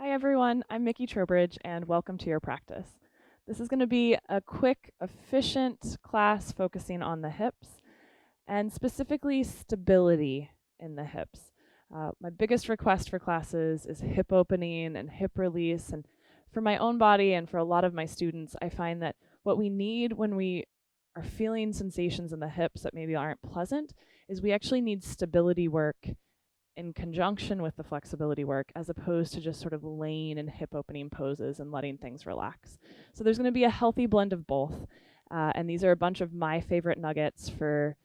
Hi everyone, I'm Mikki Trowbridge and welcome to your practice. This is going to be a quick, efficient class focusing on the hips and specifically stability in the hips. My biggest request for classes is hip opening and hip release, and for my own body and for a lot of my students, I find that what we need when we are feeling sensations in the hips that maybe aren't pleasant is we actually need stability work in conjunction with the flexibility work, as opposed to just sort of laying in hip opening poses and letting things relax. So there's going to be a healthy blend of both. And these are a bunch of my favorite nuggets for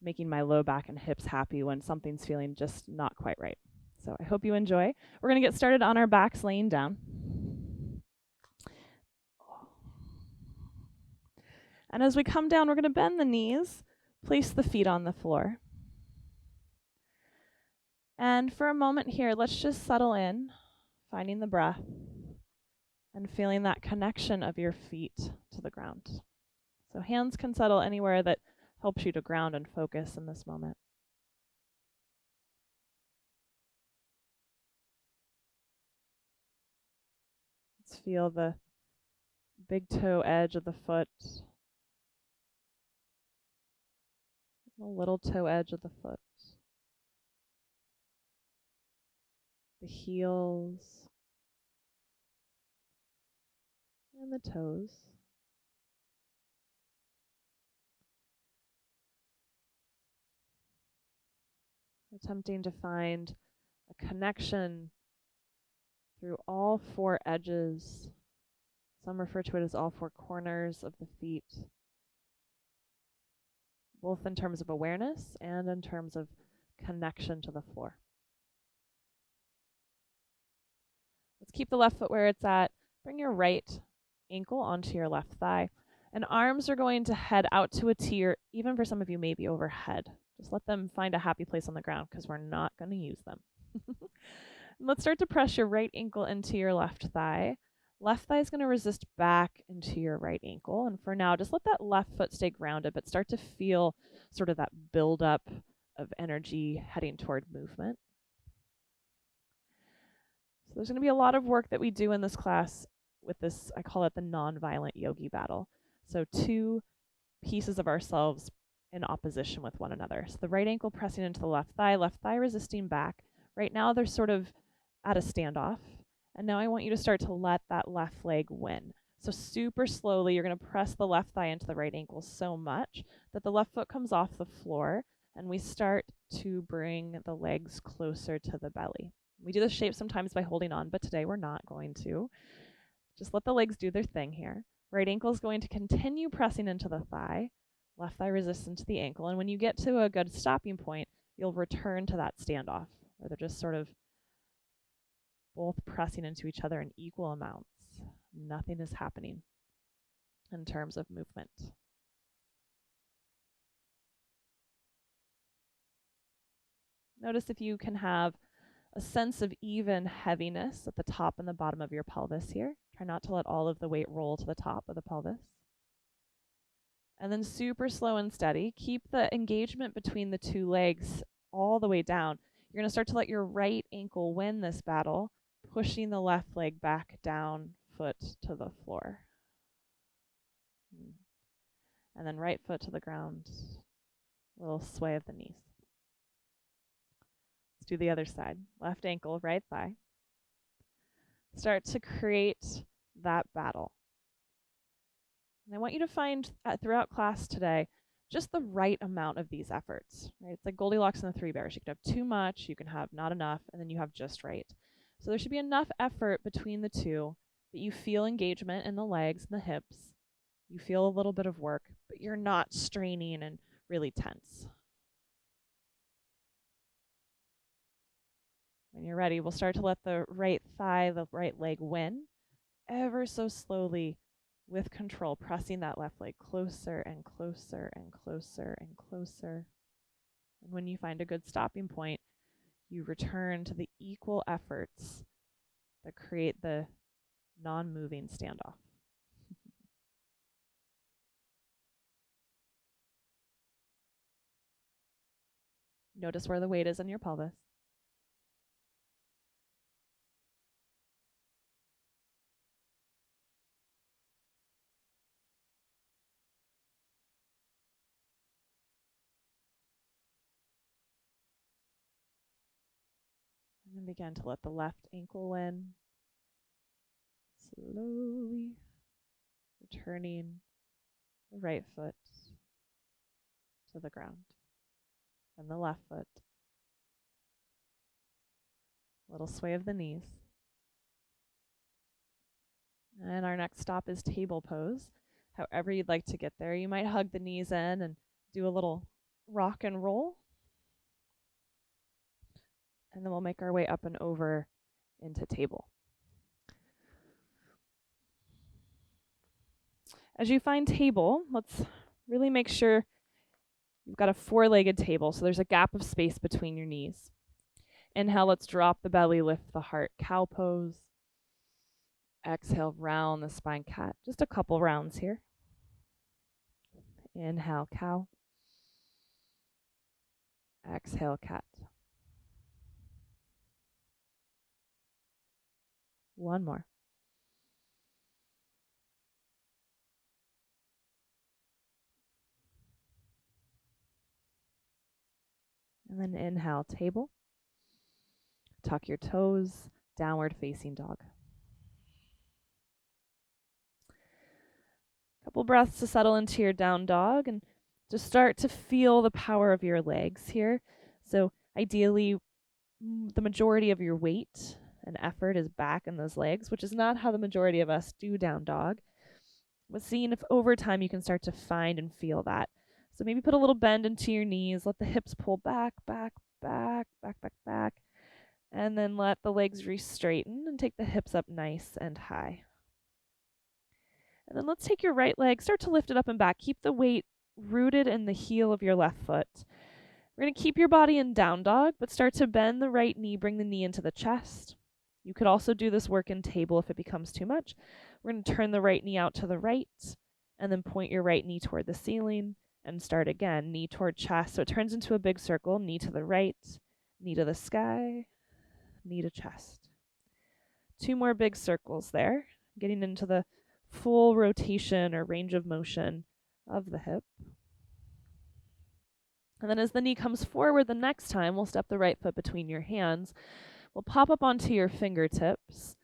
making my low back and hips happy when something's feeling just not quite right. So I hope you enjoy. We're going to get started on our backs laying down. And as we come down, we're going to bend the knees, place the feet on the floor. And for a moment here, let's just settle in, finding the breath and feeling that connection of your feet to the ground. So hands can settle anywhere that helps you to ground and focus in this moment. Let's feel the big toe edge of the foot, the little toe edge of the foot, the heels, and the toes. Attempting to find a connection through all four edges. Some refer to it as all four corners of the feet, both in terms of awareness and in terms of connection to the floor. Let's keep the left foot where it's at. Bring your right ankle onto your left thigh. And arms are going to head out to a T, or even for some of you, maybe overhead. Just let them find a happy place on the ground because we're not going to use them. Let's start to press your right ankle into your left thigh. Left thigh is going to resist back into your right ankle. And for now, just let that left foot stay grounded, but start to feel sort of that buildup of energy heading toward movement. So there's going to be a lot of work that we do in this class with this, I call it the non-violent yogi battle. So two pieces of ourselves in opposition with one another. So the right ankle pressing into the left thigh resisting back. Right now they're sort of at a standoff. And now I want you to start to let that left leg win. So super slowly, you're going to press the left thigh into the right ankle so much that the left foot comes off the floor, and we start to bring the legs closer to the belly. We do this shape sometimes by holding on, but today we're not going to. Just let the legs do their thing here. Right ankle is going to continue pressing into the thigh. Left thigh resists into the ankle. And when you get to a good stopping point, you'll return to that standoff, where they're just sort of both pressing into each other in equal amounts. Nothing is happening in terms of movement. Notice if you can have a sense of even heaviness at the top and the bottom of your pelvis here. Try not to let all of the weight roll to the top of the pelvis. And then super slow and steady. Keep the engagement between the two legs all the way down. You're going to start to let your right ankle win this battle, pushing the left leg back down, foot to the floor. And then right foot to the ground. A little sway of the knees. Let's do the other side. Left ankle, right thigh. Start to create that battle. And I want you to find throughout class today just the right amount of these efforts. Right? It's like Goldilocks and the Three Bears. You can have too much, you can have not enough, and then you have just right. So there should be enough effort between the two that you feel engagement in the legs and the hips. You feel a little bit of work, but you're not straining and really tense. When you're ready, we'll start to let the right thigh, the right leg win, ever so slowly with control, pressing that left leg closer and closer and closer and closer. And when you find a good stopping point, you return to the equal efforts that create the non-moving standoff. Notice where the weight is in your pelvis. And begin to let the left ankle in. Slowly returning the right foot to the ground. And the left foot. Little sway of the knees. And our next stop is table pose. However you'd like to get there. You might hug the knees in and do a little rock and roll. And then we'll make our way up and over into table. As you find table, let's really make sure you've got a four-legged table, so there's a gap of space between your knees. Inhale, let's drop the belly, lift the heart, cow pose. Exhale, round the spine, cat. Just a couple rounds here. Inhale, cow. Exhale, cat. One more. And then inhale, table. Tuck your toes, downward facing dog. Couple breaths to settle into your down dog and just start to feel the power of your legs here. So ideally, the majority of your weight and effort is back in those legs, which is not how the majority of us do down dog. But seeing if over time you can start to find and feel that. So maybe put a little bend into your knees, let the hips pull back, back, back, back, back, back. And then let the legs re-straighten and take the hips up nice and high. And then let's take your right leg, start to lift it up and back. Keep the weight rooted in the heel of your left foot. We're going to keep your body in down dog, but start to bend the right knee, bring the knee into the chest. You could also do this work in table if it becomes too much. We're going to turn the right knee out to the right, and then point your right knee toward the ceiling, and start again, knee toward chest. So it turns into a big circle, knee to the right, knee to the sky, knee to chest. Two more big circles there, getting into the full rotation or range of motion of the hip. And then as the knee comes forward the next time, we'll step the right foot between your hands. We'll pop up onto your fingertips,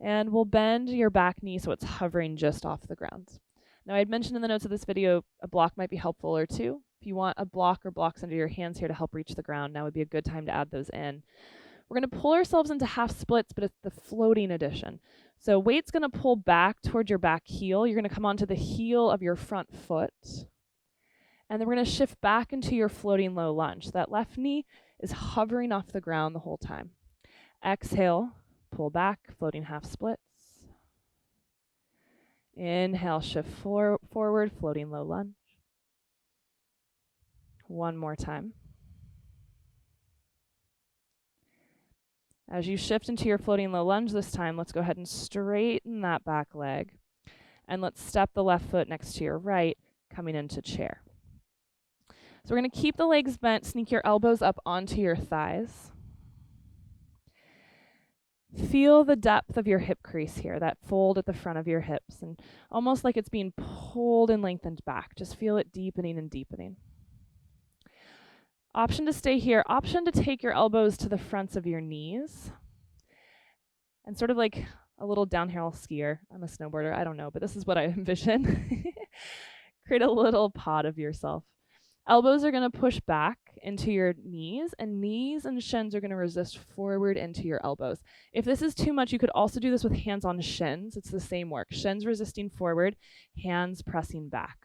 and we'll bend your back knee so it's hovering just off the ground. Now, I had mentioned in the notes of this video, a block might be helpful or two. If you want a block or blocks under your hands here to help reach the ground, now would be a good time to add those in. We're going to pull ourselves into half splits, but it's the floating edition. So weight's going to pull back toward your back heel. You're going to come onto the heel of your front foot. And then we're going to shift back into your floating low lunge. So that left knee is hovering off the ground the whole time. Exhale, pull back, floating half splits. Inhale, shift forward, floating low lunge. One more time. As you shift into your floating low lunge this time, let's go ahead and straighten that back leg. And let's step the left foot next to your right, coming into chair. So we're going to keep the legs bent, sneak your elbows up onto your thighs. Feel the depth of your hip crease here, that fold at the front of your hips, and almost like it's being pulled and lengthened back. Just feel it deepening and deepening. Option to stay here. Option to take your elbows to the fronts of your knees. And sort of like a little downhill skier. I'm a snowboarder, I don't know, but this is what I envision. Create a little pod of yourself. Elbows are going to push back into your knees, and shins are going to resist forward into your elbows. If this is too much, you could also do this with hands on shins. It's the same work. Shins resisting forward, hands pressing back.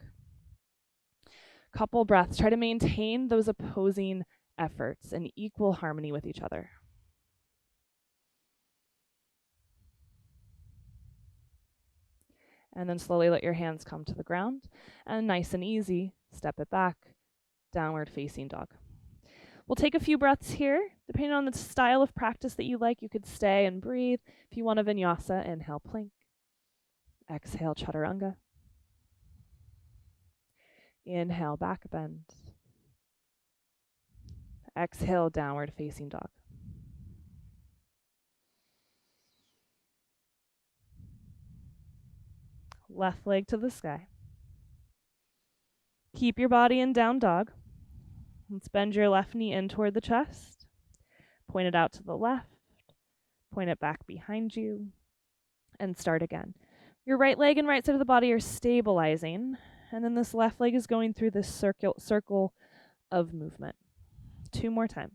Couple breaths. Try to maintain those opposing efforts in equal harmony with each other. And then slowly let your hands come to the ground. And nice and easy, step it back. Downward facing dog. We'll take a few breaths here. Depending on the style of practice that you like, you could stay and breathe. If you want a vinyasa, inhale, plank. Exhale, chaturanga. Inhale, back bend. Exhale, downward facing dog. Left leg to the sky. Keep your body in down dog. Let's bend your left knee in toward the chest. Point it out to the left, point it back behind you, and start again. Your right leg and right side of the body are stabilizing, and then this left leg is going through this circle of movement. 2 more times.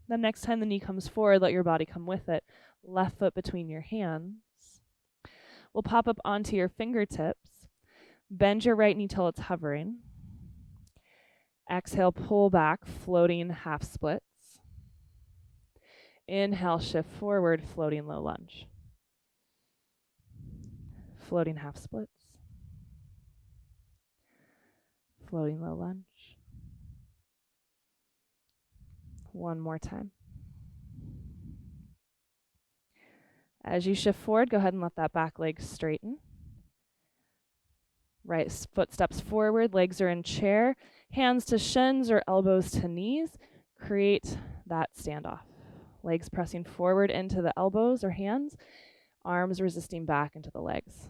The next time the knee comes forward, let your body come with it. Left foot between your hands. We'll pop up onto your fingertips. Bend your right knee till it's hovering. Exhale, pull back, floating half splits. Inhale, shift forward, floating low lunge. Floating half splits. Floating low lunge. One more time. As you shift forward, go ahead and let that back leg straighten. Right foot steps forward, legs are in chair, hands to shins or elbows to knees. Create that standoff. Legs pressing forward into the elbows or hands, arms resisting back into the legs.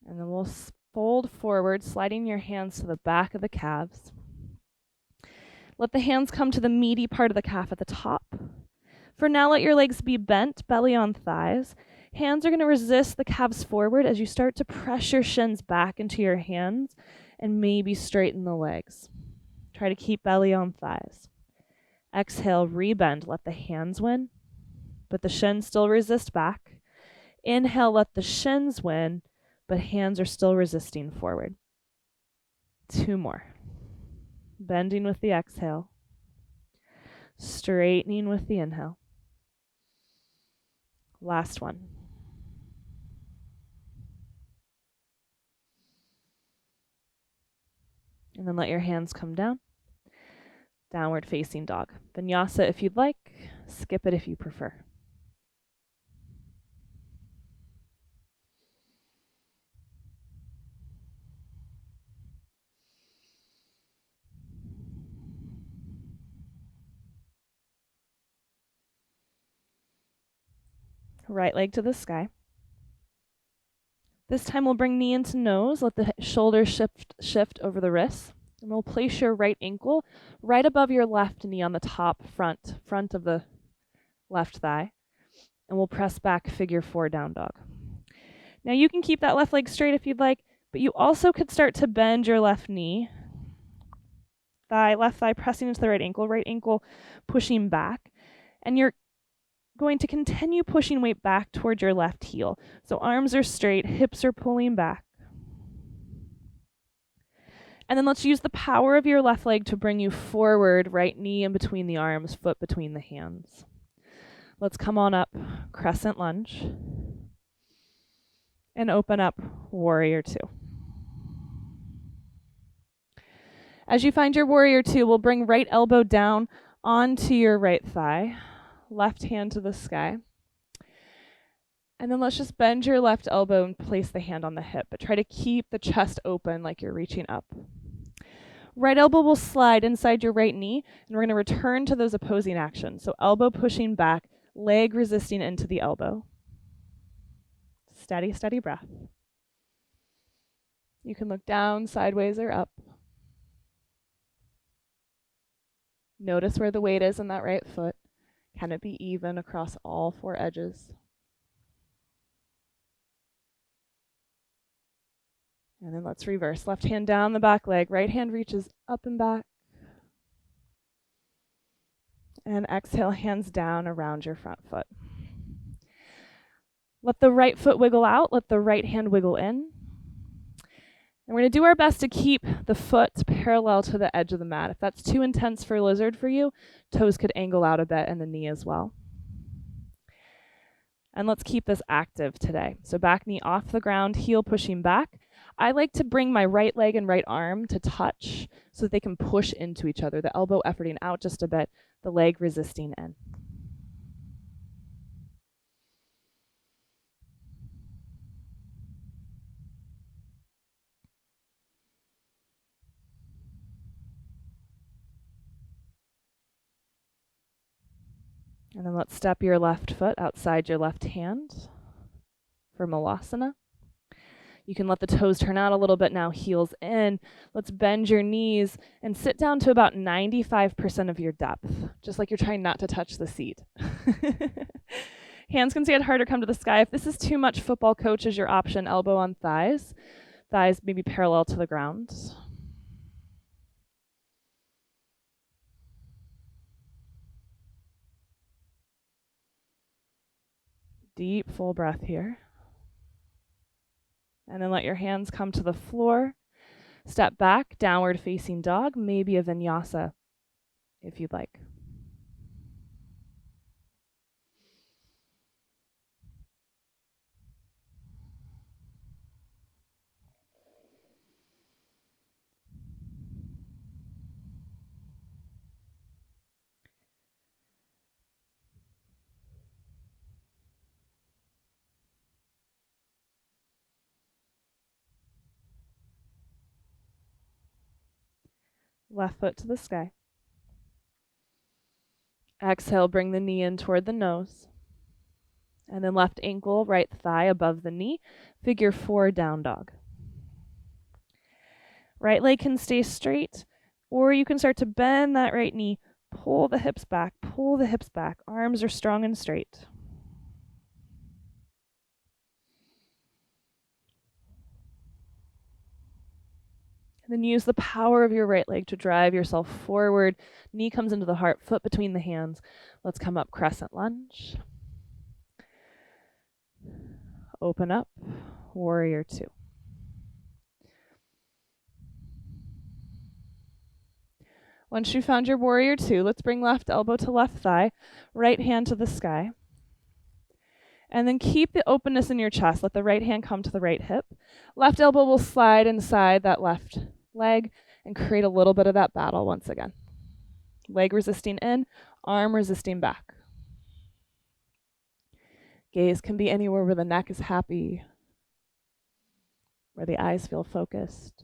And then we'll fold forward, sliding your hands to the back of the calves. Let the hands come to the meaty part of the calf at the top. For now, let your legs be bent, belly on thighs. Hands are going to resist the calves forward as you start to press your shins back into your hands and maybe straighten the legs. Try to keep belly on thighs. Exhale, rebend, let the hands win, but the shins still resist back. Inhale, let the shins win, but hands are still resisting forward. 2 more. Bending with the exhale. Straightening with the inhale. Last one. And then let your hands come down. Downward facing dog. Vinyasa if you'd like. Skip it if you prefer. Right leg to the sky. This time we'll bring knee into nose, let the shoulders shift over the wrists, and we'll place your right ankle right above your left knee on the top front of the left thigh, and we'll press back, figure 4, down dog. Now you can keep that left leg straight if you'd like, but you also could start to bend your left knee, left thigh pressing into the right ankle pushing back, and you're going to continue pushing weight back towards your left heel. So arms are straight, hips are pulling back. And then let's use the power of your left leg to bring you forward, right knee in between the arms, foot between the hands. Let's come on up, crescent lunge, and open up, warrior 2. As you find your warrior 2, we'll bring right elbow down onto your right thigh, left hand to the sky. And then let's just bend your left elbow and place the hand on the hip, but try to keep the chest open like you're reaching up. Right elbow will slide inside your right knee, and we're going to return to those opposing actions. So elbow pushing back, leg resisting into the elbow. Steady, steady breath. You can look down, sideways, or up. Notice where the weight is in that right foot. Can it be even across all 4 edges? And then let's reverse. Left hand down the back leg. Right hand reaches up and back. And exhale, hands down around your front foot. Let the right foot wiggle out. Let the right hand wiggle in. And we're going to do our best to keep the foot parallel to the edge of the mat. If that's too intense for lizard for you, toes could angle out a bit and the knee as well. And let's keep this active today. So back knee off the ground, heel pushing back. I like to bring my right leg and right arm to touch so that they can push into each other. The elbow efforting out just a bit, the leg resisting in. And then let's step your left foot outside your left hand for Malasana. You can let the toes turn out a little bit now, heels in. Let's bend your knees and sit down to about 95% of your depth, just like you're trying not to touch the seat. Hands can stay at heart or come to the sky. If this is too much, football coach is your option, elbow on thighs. Thighs maybe parallel to the ground. Deep, full breath here. And then let your hands come to the floor. Step back, downward facing dog, maybe a vinyasa if you'd like. Left foot to the sky. Exhale, bring the knee in toward the nose. And then left ankle, right thigh above the knee. Figure 4, down dog. Right leg can stay straight, or you can start to bend that right knee. Pull the hips back, pull the hips back. Arms are strong and straight. And then use the power of your right leg to drive yourself forward. Knee comes into the heart, foot between the hands. Let's come up, crescent lunge. Open up, warrior 2. Once you found your warrior 2, let's bring left elbow to left thigh, right hand to the sky. And then keep the openness in your chest. Let the right hand come to the right hip. Left elbow will slide inside that left leg and create a little bit of that battle once again. Leg resisting in, arm resisting back. Gaze can be anywhere where the neck is happy, where the eyes feel focused.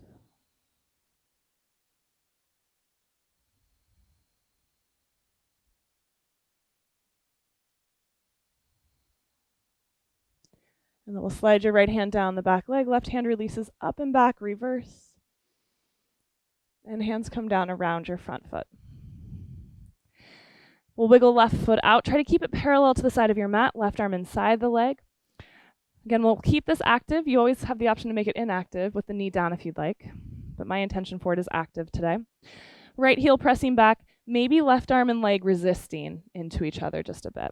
And then we'll slide your right hand down the back leg. Left hand releases up and back, reverse. And hands come down around your front foot. We'll wiggle left foot out. Try to keep it parallel to the side of your mat. Left arm inside the leg. Again, we'll keep this active. You always have the option to make it inactive with the knee down if you'd like. But my intention for it is active today. Right heel pressing back. Maybe left arm and leg resisting into each other just a bit.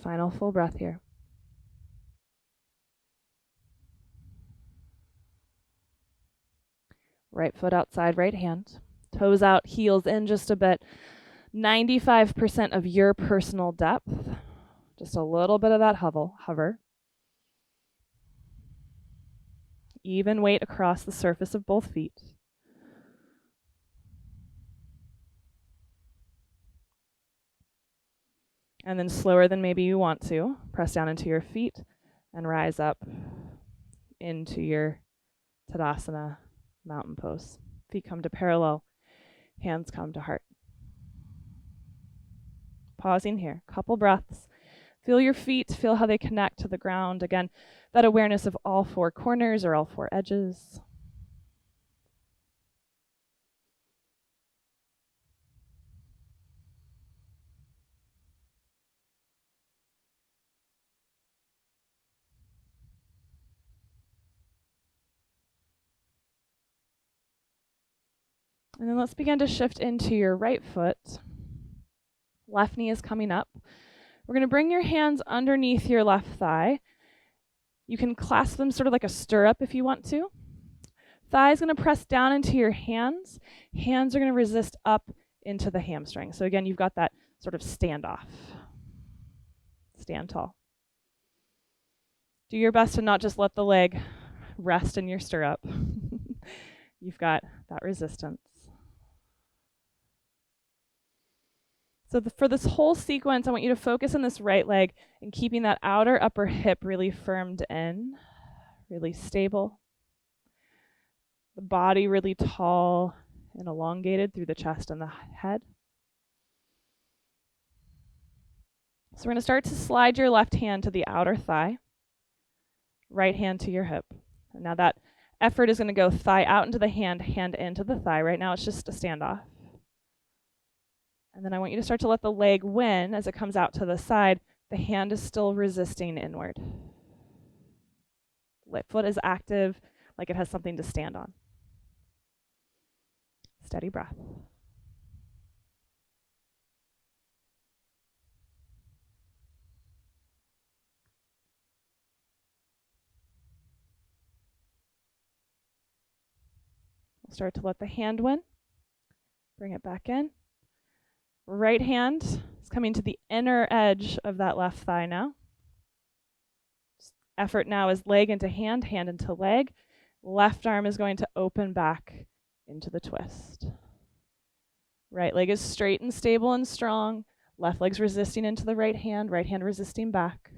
Final full breath here. Right foot outside, right hand. Toes out, heels in just a bit. 95% of your personal depth. Just a little bit of that hover. Even weight across the surface of both feet. And then slower than maybe you want to, press down into your feet and rise up into your Tadasana mountain pose. Feet come to parallel, hands come to heart. Pausing here, couple breaths. Feel your feet, feel how they connect to the ground. Again, that awareness of all 4 corners or all 4 edges. And then let's begin to shift into your right foot. Left knee is coming up. We're going to bring your hands underneath your left thigh. You can clasp them sort of like a stirrup if you want to. Thigh is going to press down into your hands. Hands are going to resist up into the hamstring. So again, you've got that sort of standoff. Stand tall. Do your best to not just let the leg rest in your stirrup. You've got that resistance. So for this whole sequence, I want you to focus on this right leg and keeping that outer upper hip really firmed in, really stable. The body really tall and elongated through the chest and the head. So we're going to start to slide your left hand to the outer thigh, right hand to your hip. And now that effort is going to go thigh out into the hand, hand into the thigh. Right now it's just a standoff. And then I want you to start to let the leg win as it comes out to the side. The hand is still resisting inward. Left foot is active, like it has something to stand on. Steady breath. We'll start to let the hand win. Bring it back in. Right hand is coming to the inner edge of that left thigh now. Effort now is leg into hand, hand into leg. Left arm is going to open back into the twist. Right leg is straight and stable and strong. Left leg's resisting into the right hand resisting back.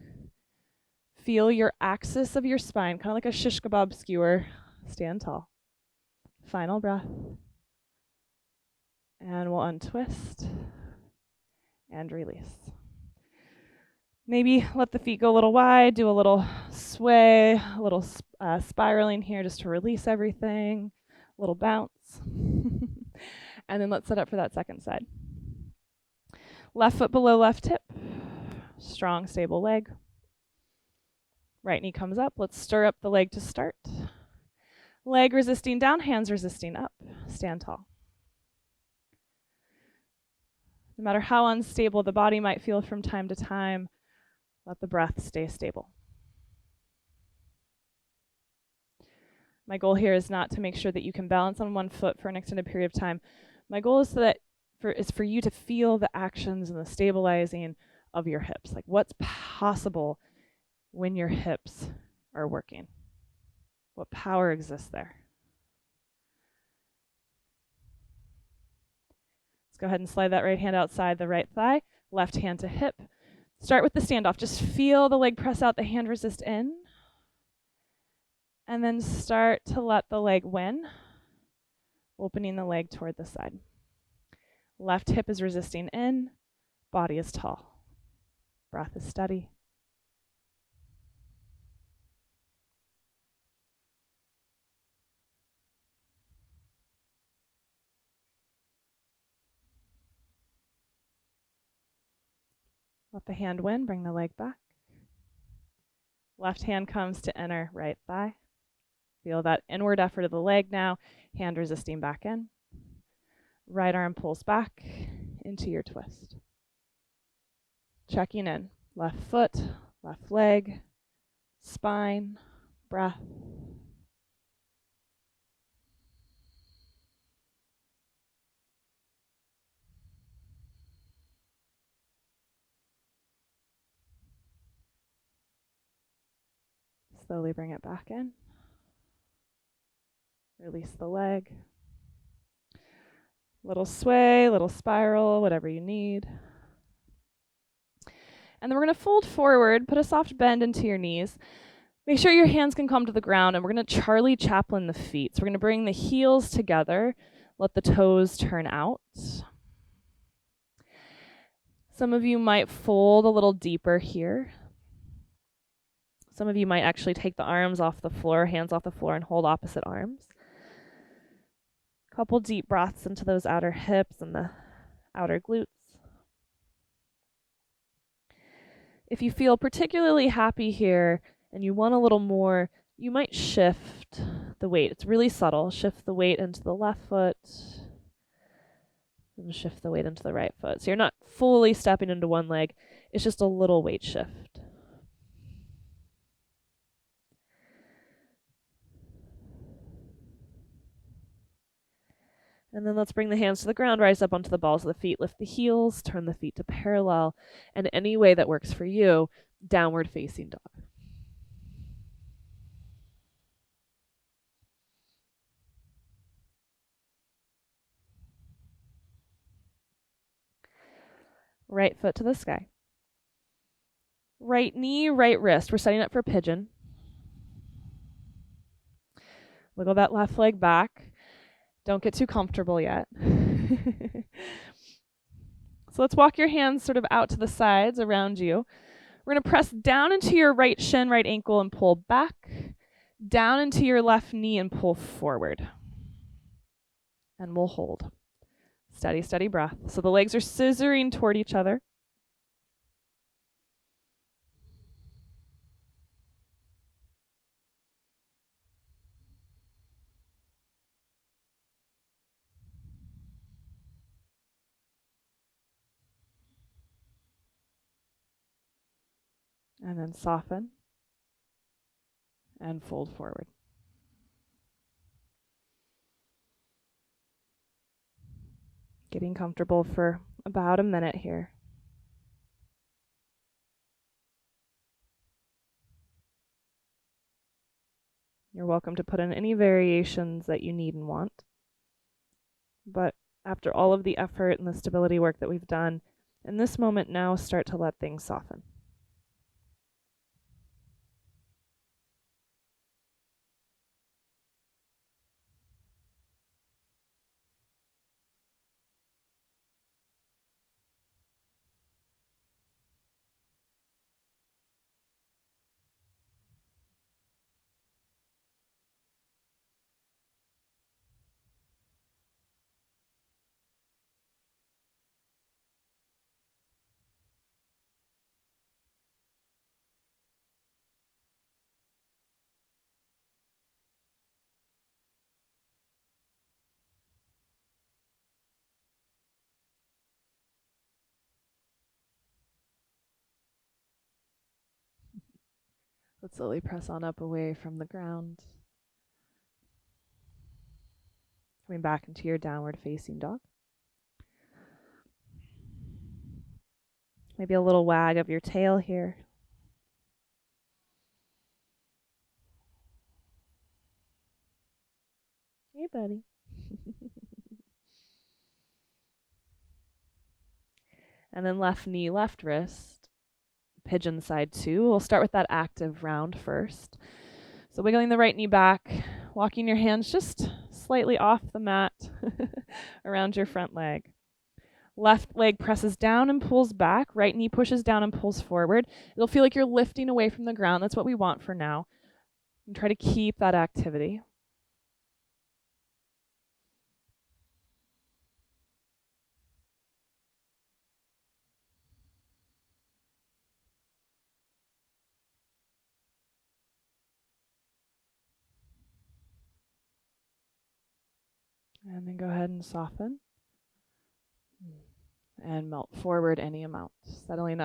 Feel your axis of your spine, kind of like a shish kebab skewer. Stand tall. Final breath. And we'll untwist and release. Maybe let the feet go a little wide, do a little sway, a little spiraling here just to release everything, a little bounce. And then let's set up for that second side. Left foot below left hip, strong, stable leg. Right knee comes up. Let's stir up the leg to start. Leg resisting down, hands resisting up. Stand tall. No matter how unstable the body might feel from time to time, let the breath stay stable. My goal here is not to make sure that you can balance on one foot for an extended period of time. My goal is for you to feel the actions and the stabilizing of your hips. Like what's possible when your hips are working? What power exists there? Let's go ahead and slide that right hand outside the right thigh, left hand to hip. Start with the standoff. Just feel the leg press out, the hand resist in. And then start to let the leg win, opening the leg toward the side. Left hip is resisting in, body is tall. Breath is steady. Let the hand win, bring the leg back. Left hand comes to inner right thigh. Feel that inward effort of the leg now, hand resisting back in. Right arm pulls back into your twist. Checking in, left foot, left leg, spine, breath. Slowly bring it back in. Release the leg. Little sway, little spiral, whatever you need. And then we're going to fold forward, put a soft bend into your knees. Make sure your hands can come to the ground, and we're going to Charlie Chaplin the feet. So we're going to bring the heels together, let the toes turn out. Some of you might fold a little deeper here. Some of you might actually take the arms off the floor, hands off the floor, and hold opposite arms. Couple deep breaths into those outer hips and the outer glutes. If you feel particularly happy here and you want a little more, you might shift the weight. It's really subtle. Shift the weight into the left foot and shift the weight into the right foot. So you're not fully stepping into one leg. It's just a little weight shift. And then let's bring the hands to the ground, rise up onto the balls of the feet, lift the heels, turn the feet to parallel, and any way that works for you, downward facing dog. Right foot to the sky. Right knee, right wrist. We're setting up for pigeon. Wiggle that left leg back. Don't get too comfortable yet. So let's walk your hands sort of out to the sides around you. We're going to press down into your right shin, right ankle, and pull back. Down into your left knee and pull forward. And we'll hold. Steady, steady breath. So the legs are scissoring toward each other. And then soften and fold forward. Getting comfortable for about a minute here. You're welcome to put in any variations that you need and want. But after all of the effort and the stability work that we've done, in this moment now, start to let things soften. Let's slowly press on up away from the ground. Coming back into your downward facing dog. Maybe a little wag of your tail here. Hey, buddy. And then left knee, left wrist. Pigeon side 2. We'll start with that active round first. So wiggling the right knee back, walking your hands just slightly off the mat around your front leg. Left leg presses down and pulls back. Right knee pushes down and pulls forward. It'll feel like you're lifting away from the ground. That's what we want for now. And try to keep that activity. And then go ahead and soften. And melt forward any amount. Setting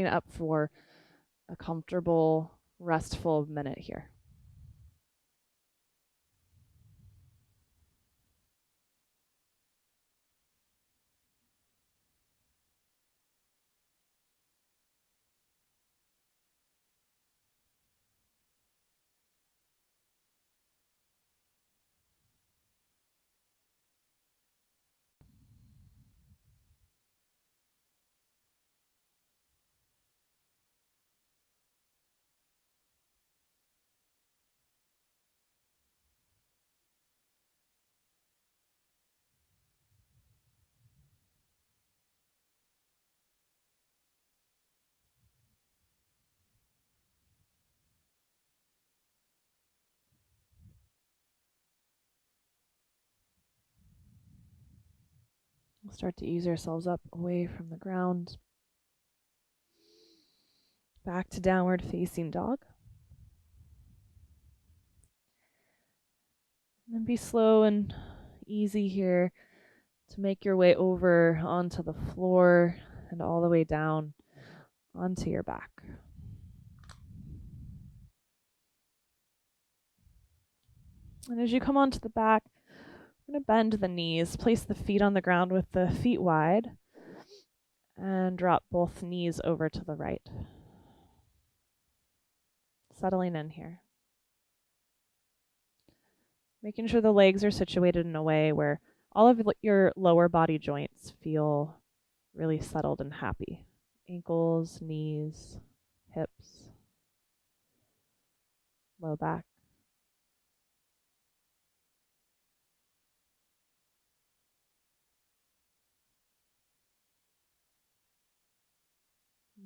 up for a comfortable, restful minute here. We'll start to ease ourselves up away from the ground. Back to downward facing dog. And then be slow and easy here to make your way over onto the floor and all the way down onto your back. And as you come onto the back, we're going to bend the knees, place the feet on the ground with the feet wide, and drop both knees over to the right. Settling in here. Making sure the legs are situated in a way where all of your lower body joints feel really settled and happy. Ankles, knees, hips, low back.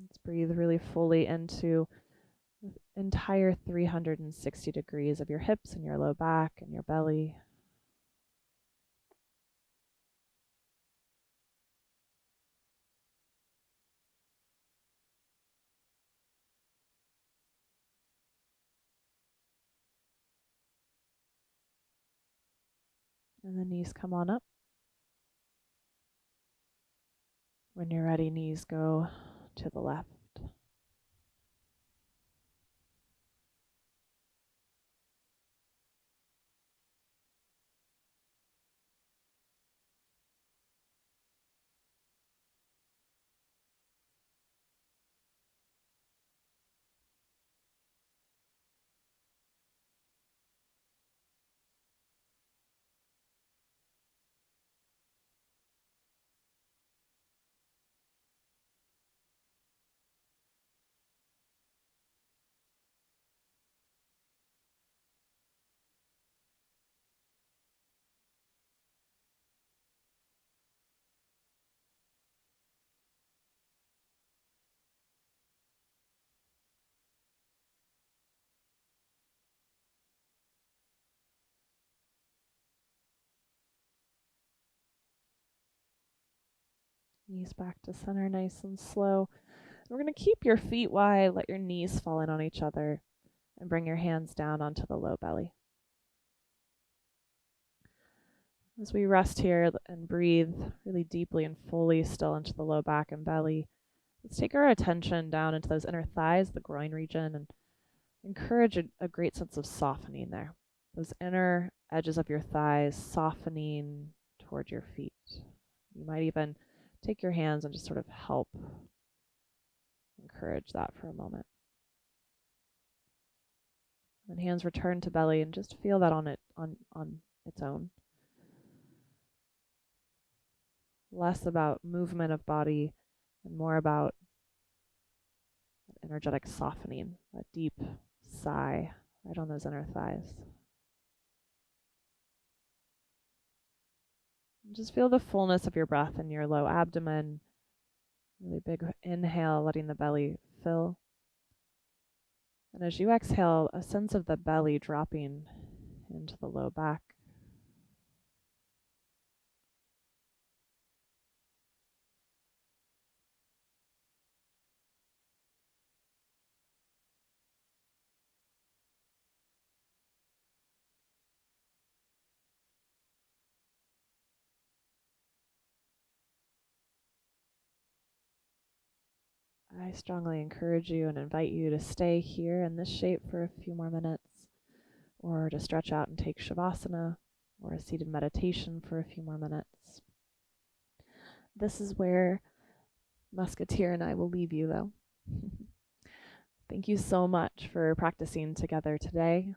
Let's breathe really fully into the entire 360 degrees of your hips and your low back and your belly. And the knees come on up. When you're ready, knees go to the left. Knees back to center, nice and slow. We're going to keep your feet wide, let your knees fall in on each other, and bring your hands down onto the low belly. As we rest here and breathe really deeply and fully still into the low back and belly, let's take our attention down into those inner thighs, the groin region, and encourage a great sense of softening there. Those inner edges of your thighs softening toward your feet. You might even take your hands and just sort of help encourage that for a moment. And hands return to belly and just feel that on its own. Less about movement of body and more about energetic softening, a deep sigh right on those inner thighs. And just feel the fullness of your breath in your low abdomen. Really big inhale, letting the belly fill. And as you exhale, a sense of the belly dropping into the low back. I strongly encourage you and invite you to stay here in this shape for a few more minutes, or to stretch out and take Shavasana, or a seated meditation for a few more minutes. This is where Musketeer and I will leave you, though. Thank you so much for practicing together today.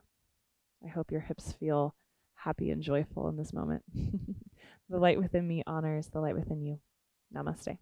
I hope your hips feel happy and joyful in this moment. The light within me honors the light within you. Namaste.